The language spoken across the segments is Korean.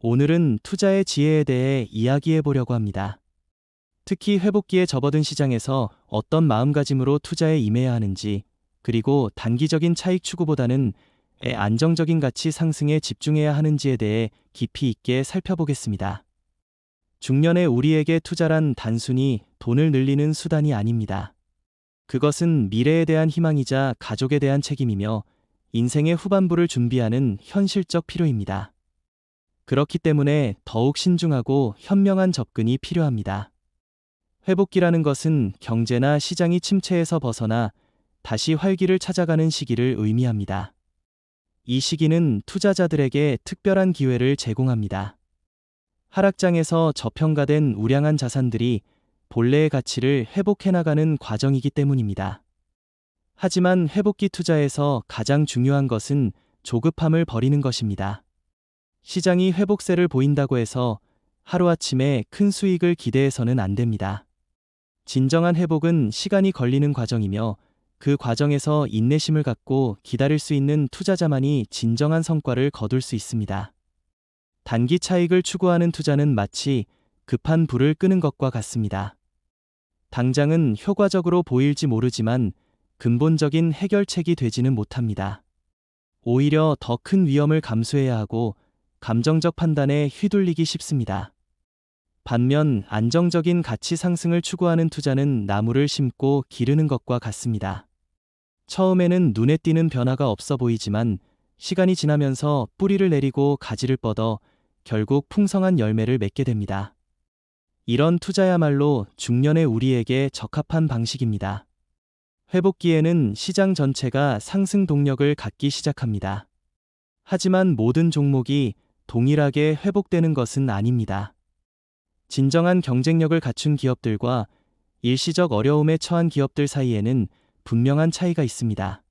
오늘은 투자의 지혜에 대해 이야기해 보려고 합니다. 특히 회복기에 접어든 시장에서 어떤 마음가짐으로 투자에 임해야 하는지, 그리고 단기적인 차익 추구보다는 안정적인 가치 상승에 집중해야 하는지에 대해 깊이 있게 살펴보겠습니다. 중년의 우리에게 투자란 단순히 돈을 늘리는 수단이 아닙니다. 그것은 미래에 대한 희망이자 가족에 대한 책임이며 인생의 후반부를 준비하는 현실적 필요입니다. 그렇기 때문에 더욱 신중하고 현명한 접근이 필요합니다. 회복기라는 것은 경제나 시장이 침체에서 벗어나 다시 활기를 찾아가는 시기를 의미합니다. 이 시기는 투자자들에게 특별한 기회를 제공합니다. 하락장에서 저평가된 우량한 자산들이 본래의 가치를 회복해나가는 과정이기 때문입니다. 하지만 회복기 투자에서 가장 중요한 것은 조급함을 버리는 것입니다. 시장이 회복세를 보인다고 해서 하루아침에 큰 수익을 기대해서는 안 됩니다. 진정한 회복은 시간이 걸리는 과정이며 그 과정에서 인내심을 갖고 기다릴 수 있는 투자자만이 진정한 성과를 거둘 수 있습니다. 단기 차익을 추구하는 투자는 마치 급한 불을 끄는 것과 같습니다. 당장은 효과적으로 보일지 모르지만 근본적인 해결책이 되지는 못합니다. 오히려 더 큰 위험을 감수해야 하고 감정적 판단에 휘둘리기 쉽습니다. 반면 안정적인 가치 상승을 추구하는 투자는 나무를 심고 기르는 것과 같습니다. 처음에는 눈에 띄는 변화가 없어 보이지만 시간이 지나면서 뿌리를 내리고 가지를 뻗어 결국 풍성한 열매를 맺게 됩니다. 이런 투자야말로 중년의 우리에게 적합한 방식입니다. 회복기에는 시장 전체가 상승 동력을 갖기 시작합니다. 하지만 모든 종목이 동일하게 회복되는 것은 아닙니다. 진정한 경쟁력을 갖춘 기업들과 일시적 어려움에 처한 기업들 사이에는 분명한 차이가 있습니다.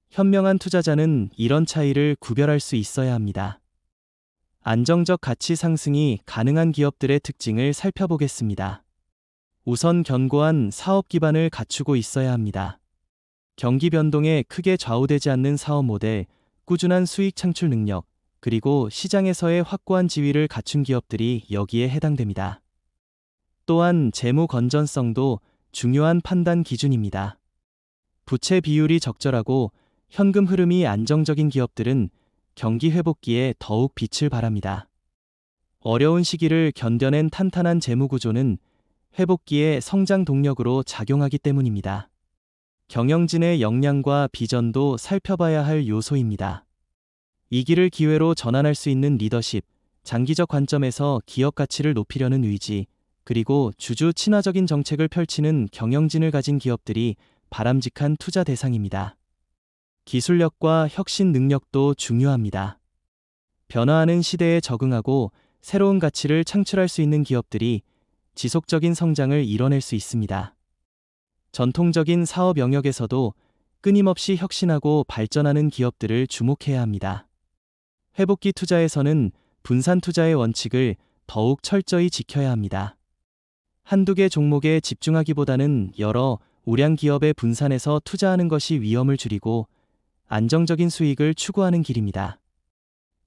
현명한 투자자는 이런 차이를 구별할 수 있어야 합니다. 안정적 가치 상승이 가능한 기업들의 특징을 살펴보겠습니다. 우선 견고한 사업 기반을 갖추고 있어야 합니다. 경기 변동에 크게 좌우되지 않는 사업 모델, 꾸준한 수익 창출 능력, 그리고 시장에서의 확고한 지위를 갖춘 기업들이 여기에 해당됩니다. 또한 재무 건전성도 중요한 판단 기준입니다. 부채 비율이 적절하고 현금 흐름이 안정적인 기업들은 경기 회복기에 더욱 빛을 발합니다. 어려운 시기를 견뎌낸 탄탄한 재무 구조는 회복기의 성장 동력으로 작용하기 때문입니다. 경영진의 역량과 비전도 살펴봐야 할 요소입니다. 위기를 기회로 전환할 수 있는 리더십, 장기적 관점에서 기업 가치를 높이려는 의지, 그리고 주주 친화적인 정책을 펼치는 경영진을 가진 기업들이 바람직한 투자 대상입니다. 기술력과 혁신 능력도 중요합니다. 변화하는 시대에 적응하고 새로운 가치를 창출할 수 있는 기업들이 지속적인 성장을 이뤄낼 수 있습니다. 전통적인 사업 영역에서도 끊임없이 혁신하고 발전하는 기업들을 주목해야 합니다. 회복기 투자에서는 분산 투자의 원칙을 더욱 철저히 지켜야 합니다. 한두 개 종목에 집중하기보다는 여러 우량 기업에 분산해서 투자하는 것이 위험을 줄이고 안정적인 수익을 추구하는 길입니다.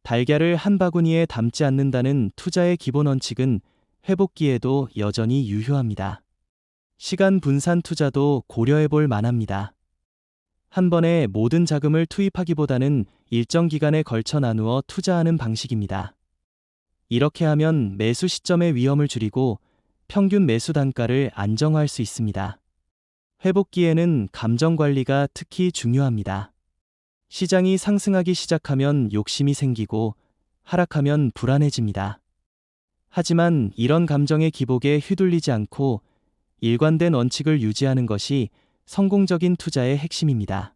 달걀을 한 바구니에 담지 않는다는 투자의 기본 원칙은 회복기에도 여전히 유효합니다. 시간 분산 투자도 고려해 볼 만합니다. 한 번에 모든 자금을 투입하기보다는 일정 기간에 걸쳐 나누어 투자하는 방식입니다. 이렇게 하면 매수 시점의 위험을 줄이고 평균 매수 단가를 안정화할 수 있습니다. 회복기에는 감정 관리가 특히 중요합니다. 시장이 상승하기 시작하면 욕심이 생기고 하락하면 불안해집니다. 하지만 이런 감정의 기복에 휘둘리지 않고 일관된 원칙을 유지하는 것이 성공적인 투자의 핵심입니다.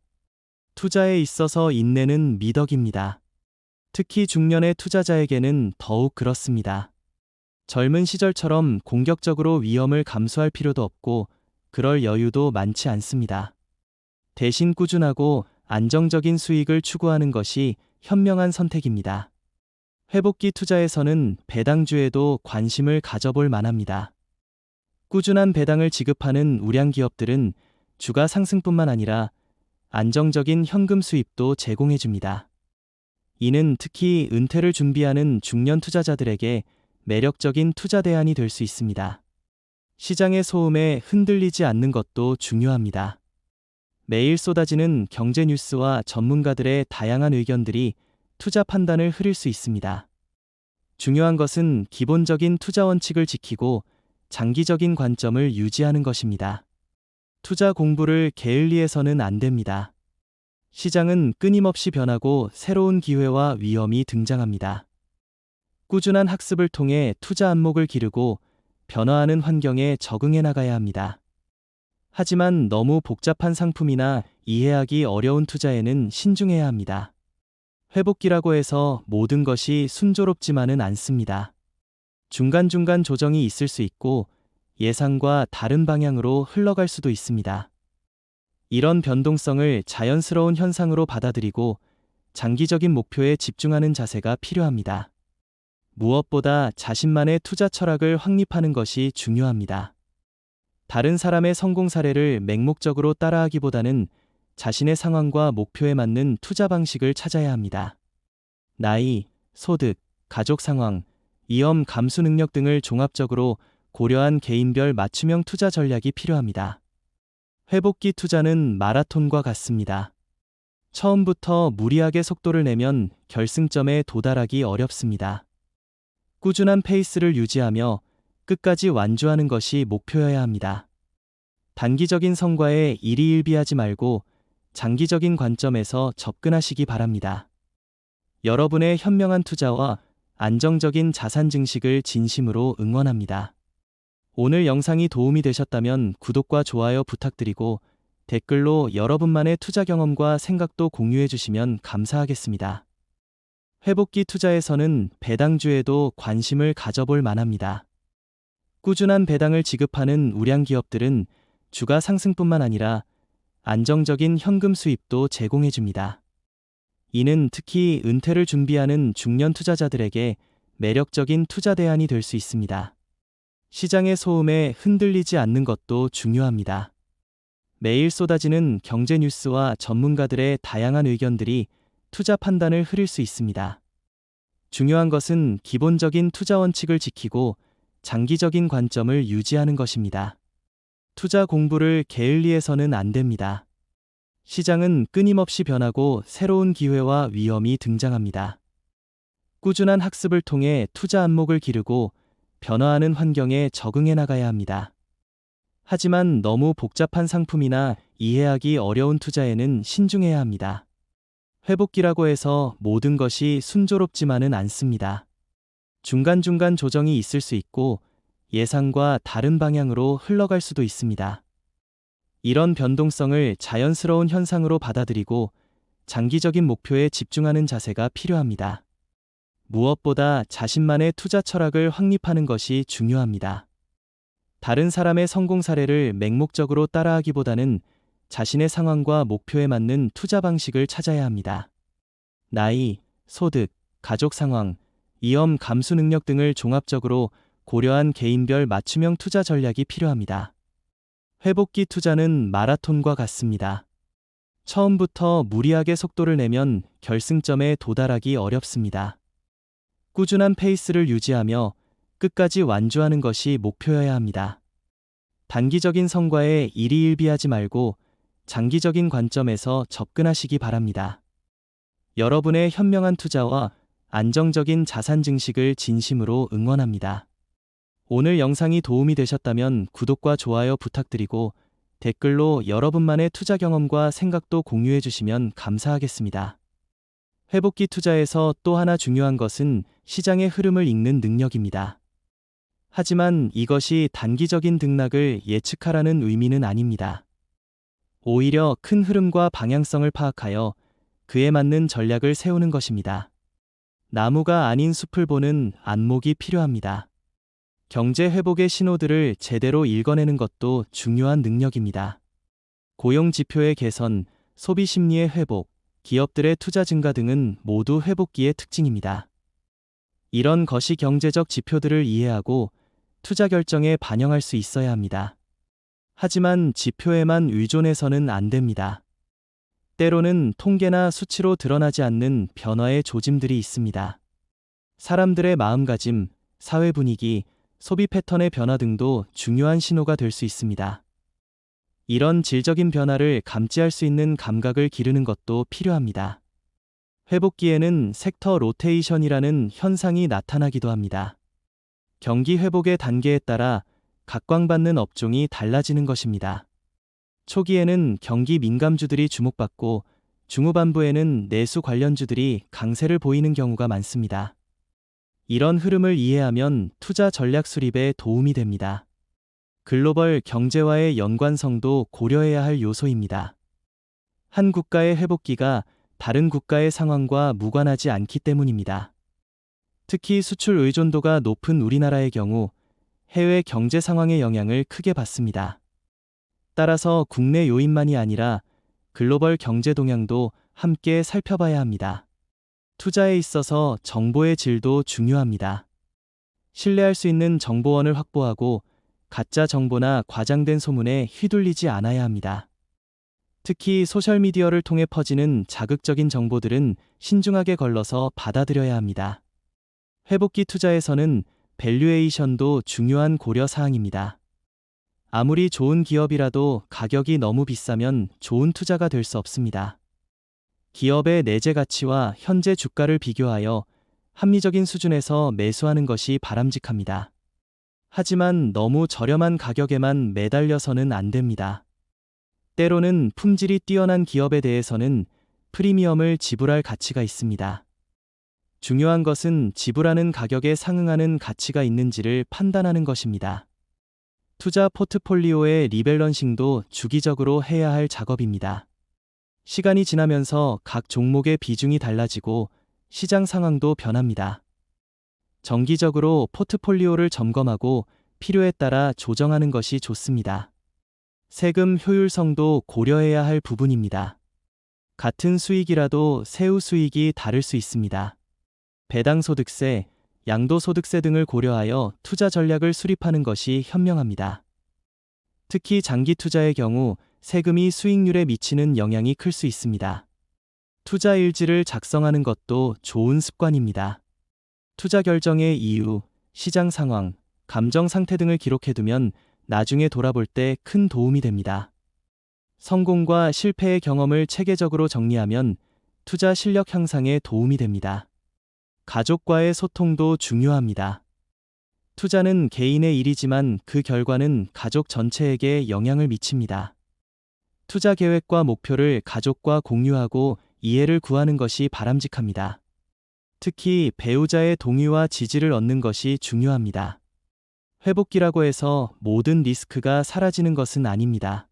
투자에 있어서 인내는 미덕입니다. 특히 중년의 투자자에게는 더욱 그렇습니다. 젊은 시절처럼 공격적으로 위험을 감수할 필요도 없고 그럴 여유도 많지 않습니다. 대신 꾸준하고 안정적인 수익을 추구하는 것이 현명한 선택입니다. 회복기 투자에서는 배당주에도 관심을 가져볼 만합니다. 꾸준한 배당을 지급하는 우량 기업들은 주가 상승뿐만 아니라 안정적인 현금 수입도 제공해줍니다. 이는 특히 은퇴를 준비하는 중년 투자자들에게 매력적인 투자 대안이 될 수 있습니다. 시장의 소음에 흔들리지 않는 것도 중요합니다. 매일 쏟아지는 경제 뉴스와 전문가들의 다양한 의견들이 투자 판단을 흐릴 수 있습니다. 중요한 것은 기본적인 투자 원칙을 지키고 장기적인 관점을 유지하는 것입니다. 투자 공부를 게을리해서는 안 됩니다. 시장은 끊임없이 변하고 새로운 기회와 위험이 등장합니다. 꾸준한 학습을 통해 투자 안목을 기르고 변화하는 환경에 적응해 나가야 합니다. 하지만 너무 복잡한 상품이나 이해하기 어려운 투자에는 신중해야 합니다. 회복기라고 해서 모든 것이 순조롭지만은 않습니다. 중간중간 조정이 있을 수 있고 예상과 다른 방향으로 흘러갈 수도 있습니다. 이런 변동성을 자연스러운 현상으로 받아들이고 장기적인 목표에 집중하는 자세가 필요합니다. 무엇보다 자신만의 투자 철학을 확립하는 것이 중요합니다. 다른 사람의 성공 사례를 맹목적으로 따라하기보다는 자신의 상황과 목표에 맞는 투자 방식을 찾아야 합니다. 나이, 소득, 가족 상황, 위험 감수 능력 등을 종합적으로 고려한 개인별 맞춤형 투자 전략이 필요합니다. 회복기 투자는 마라톤과 같습니다. 처음부터 무리하게 속도를 내면 결승점에 도달하기 어렵습니다. 꾸준한 페이스를 유지하며 끝까지 완주하는 것이 목표여야 합니다. 단기적인 성과에 일희일비하지 말고 장기적인 관점에서 접근하시기 바랍니다. 여러분의 현명한 투자와 안정적인 자산 증식을 진심으로 응원합니다. 오늘 영상이 도움이 되셨다면 구독과 좋아요 부탁드리고 댓글로 여러분만의 투자 경험과 생각도 공유해 주시면 감사하겠습니다. 회복기 투자에서는 배당주에도 관심을 가져볼 만합니다. 꾸준한 배당을 지급하는 우량 기업들은 주가 상승뿐만 아니라 안정적인 현금 수입도 제공해 줍니다. 이는 특히 은퇴를 준비하는 중년 투자자들에게 매력적인 투자 대안이 될 수 있습니다. 시장의 소음에 흔들리지 않는 것도 중요합니다. 매일 쏟아지는 경제 뉴스와 전문가들의 다양한 의견들이 투자 판단을 흐릴 수 있습니다. 중요한 것은 기본적인 투자 원칙을 지키고 장기적인 관점을 유지하는 것입니다. 투자 공부를 게을리해서는 안 됩니다. 시장은 끊임없이 변하고 새로운 기회와 위험이 등장합니다. 꾸준한 학습을 통해 투자 안목을 기르고 변화하는 환경에 적응해 나가야 합니다. 하지만 너무 복잡한 상품이나 이해하기 어려운 투자에는 신중해야 합니다. 회복기라고 해서 모든 것이 순조롭지만은 않습니다. 중간중간 조정이 있을 수 있고 예상과 다른 방향으로 흘러갈 수도 있습니다. 이런 변동성을 자연스러운 현상으로 받아들이고 장기적인 목표에 집중하는 자세가 필요합니다. 무엇보다 자신만의 투자 철학을 확립하는 것이 중요합니다. 다른 사람의 성공 사례를 맹목적으로 따라하기보다는 자신의 상황과 목표에 맞는 투자 방식을 찾아야 합니다. 나이, 소득, 가족 상황, 위험 감수 능력 등을 종합적으로 고려한 개인별 맞춤형 투자 전략이 필요합니다. 회복기 투자는 마라톤과 같습니다. 처음부터 무리하게 속도를 내면 결승점에 도달하기 어렵습니다. 꾸준한 페이스를 유지하며 끝까지 완주하는 것이 목표여야 합니다. 단기적인 성과에 일희일비하지 말고 장기적인 관점에서 접근하시기 바랍니다. 여러분의 현명한 투자와 안정적인 자산 증식을 진심으로 응원합니다. 오늘 영상이 도움이 되셨다면 구독과 좋아요 부탁드리고 댓글로 여러분만의 투자 경험과 생각도 공유해 주시면 감사하겠습니다. 회복기 투자에서 또 하나 중요한 것은 시장의 흐름을 읽는 능력입니다. 하지만 이것이 단기적인 등락을 예측하라는 의미는 아닙니다. 오히려 큰 흐름과 방향성을 파악하여 그에 맞는 전략을 세우는 것입니다. 나무가 아닌 숲을 보는 안목이 필요합니다. 경제 회복의 신호들을 제대로 읽어내는 것도 중요한 능력입니다. 고용 지표의 개선, 소비 심리의 회복, 기업들의 투자 증가 등은 모두 회복기의 특징입니다. 이런 거시 경제적 지표들을 이해하고 투자 결정에 반영할 수 있어야 합니다. 하지만 지표에만 의존해서는 안 됩니다. 때로는 통계나 수치로 드러나지 않는 변화의 조짐들이 있습니다. 사람들의 마음가짐, 사회 분위기, 소비 패턴의 변화 등도 중요한 신호가 될 수 있습니다. 이런 질적인 변화를 감지할 수 있는 감각을 기르는 것도 필요합니다. 회복기에는 섹터 로테이션이라는 현상이 나타나기도 합니다. 경기 회복의 단계에 따라 각광받는 업종이 달라지는 것입니다. 초기에는 경기 민감주들이 주목받고 중후반부에는 내수 관련주들이 강세를 보이는 경우가 많습니다. 이런 흐름을 이해하면 투자 전략 수립에 도움이 됩니다. 글로벌 경제와의 연관성도 고려해야 할 요소입니다. 한 국가의 회복기가 다른 국가의 상황과 무관하지 않기 때문입니다. 특히 수출 의존도가 높은 우리나라의 경우 해외 경제 상황의 영향을 크게 받습니다. 따라서 국내 요인만이 아니라 글로벌 경제 동향도 함께 살펴봐야 합니다. 투자에 있어서 정보의 질도 중요합니다. 신뢰할 수 있는 정보원을 확보하고 가짜 정보나 과장된 소문에 휘둘리지 않아야 합니다. 특히 소셜미디어를 통해 퍼지는 자극적인 정보들은 신중하게 걸러서 받아들여야 합니다. 회복기 투자에서는 밸류에이션도 중요한 고려 사항입니다. 아무리 좋은 기업이라도 가격이 너무 비싸면 좋은 투자가 될 수 없습니다. 기업의 내재 가치와 현재 주가를 비교하여 합리적인 수준에서 매수하는 것이 바람직합니다. 하지만 너무 저렴한 가격에만 매달려서는 안 됩니다. 때로는 품질이 뛰어난 기업에 대해서는 프리미엄을 지불할 가치가 있습니다. 중요한 것은 지불하는 가격에 상응하는 가치가 있는지를 판단하는 것입니다. 투자 포트폴리오의 리밸런싱도 주기적으로 해야 할 작업입니다. 시간이 지나면서 각 종목의 비중이 달라지고 시장 상황도 변합니다. 정기적으로 포트폴리오를 점검하고 필요에 따라 조정하는 것이 좋습니다. 세금 효율성도 고려해야 할 부분입니다. 같은 수익이라도 세후 수익이 다를 수 있습니다. 배당소득세, 양도소득세 등을 고려하여 투자 전략을 수립하는 것이 현명합니다. 특히 장기 투자의 경우 세금이 수익률에 미치는 영향이 클 수 있습니다. 투자 일지를 작성하는 것도 좋은 습관입니다. 투자 결정의 이유, 시장 상황, 감정 상태 등을 기록해두면 나중에 돌아볼 때 큰 도움이 됩니다. 성공과 실패의 경험을 체계적으로 정리하면 투자 실력 향상에 도움이 됩니다. 가족과의 소통도 중요합니다. 투자는 개인의 일이지만 그 결과는 가족 전체에게 영향을 미칩니다. 투자 계획과 목표를 가족과 공유하고 이해를 구하는 것이 바람직합니다. 특히 배우자의 동의와 지지를 얻는 것이 중요합니다. 회복기라고 해서 모든 리스크가 사라지는 것은 아닙니다.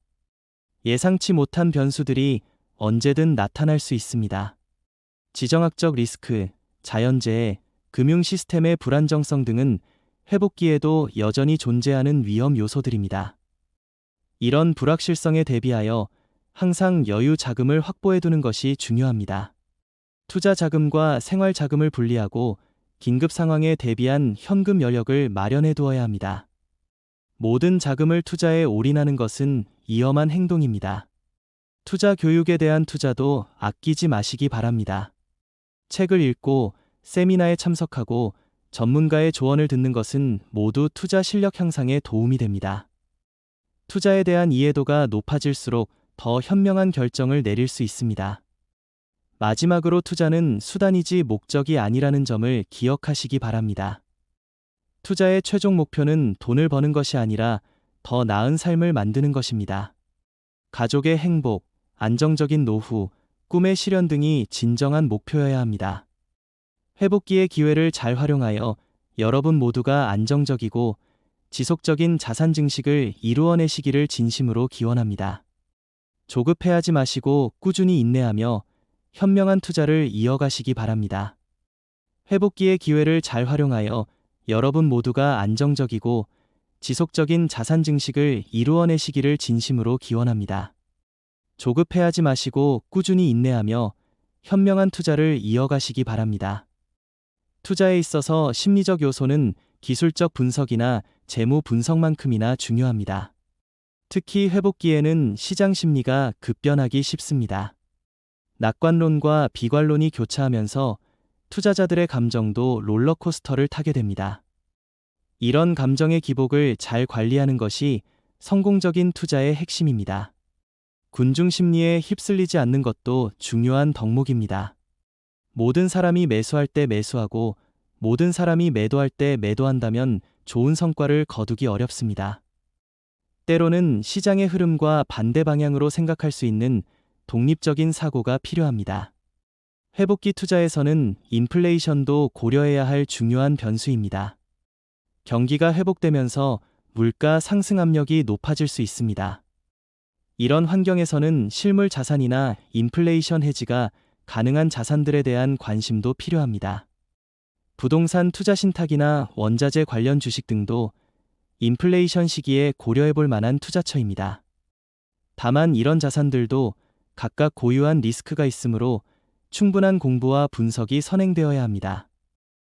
예상치 못한 변수들이 언제든 나타날 수 있습니다. 지정학적 리스크, 자연재해, 금융 시스템의 불안정성 등은 회복기에도 여전히 존재하는 위험 요소들입니다. 이런 불확실성에 대비하여 항상 여유 자금을 확보해두는 것이 중요합니다. 투자 자금과 생활 자금을 분리하고 긴급 상황에 대비한 현금 여력을 마련해 두어야 합니다. 모든 자금을 투자에 올인하는 것은 위험한 행동입니다. 투자 교육에 대한 투자도 아끼지 마시기 바랍니다. 책을 읽고 세미나에 참석하고 전문가의 조언을 듣는 것은 모두 투자 실력 향상에 도움이 됩니다. 투자에 대한 이해도가 높아질수록 더 현명한 결정을 내릴 수 있습니다. 마지막으로 투자는 수단이지 목적이 아니라는 점을 기억하시기 바랍니다. 투자의 최종 목표는 돈을 버는 것이 아니라 더 나은 삶을 만드는 것입니다. 가족의 행복, 안정적인 노후, 꿈의 실현 등이 진정한 목표여야 합니다. 회복기의 기회를 잘 활용하여 여러분 모두가 안정적이고 지속적인 자산 증식을 이루어내시기를 진심으로 기원합니다. 조급해하지 마시고 꾸준히 인내하며 현명한 투자를 이어가시기 바랍니다. 회복기의 기회를 잘 활용하여 여러분 모두가 안정적이고 지속적인 자산 증식을 이루어내시기를 진심으로 기원합니다. 조급해하지 마시고 꾸준히 인내하며 현명한 투자를 이어가시기 바랍니다. 투자에 있어서 심리적 요소는 기술적 분석이나 재무 분석만큼이나 중요합니다. 특히 회복기에는 시장 심리가 급변하기 쉽습니다. 낙관론과 비관론이 교차하면서 투자자들의 감정도 롤러코스터를 타게 됩니다. 이런 감정의 기복을 잘 관리하는 것이 성공적인 투자의 핵심입니다. 군중 심리에 휩쓸리지 않는 것도 중요한 덕목입니다. 모든 사람이 매수할 때 매수하고 모든 사람이 매도할 때 매도한다면 좋은 성과를 거두기 어렵습니다. 때로는 시장의 흐름과 반대 방향으로 생각할 수 있는 독립적인 사고가 필요합니다. 회복기 투자에서는 인플레이션도 고려해야 할 중요한 변수입니다. 경기가 회복되면서 물가 상승 압력이 높아질 수 있습니다. 이런 환경에서는 실물 자산이나 인플레이션 해지가 가능한 자산들에 대한 관심도 필요합니다. 부동산 투자 신탁이나 원자재 관련 주식 등도 인플레이션 시기에 고려해 볼 만한 투자처입니다. 다만 이런 자산들도 각각 고유한 리스크가 있으므로 충분한 공부와 분석이 선행되어야 합니다.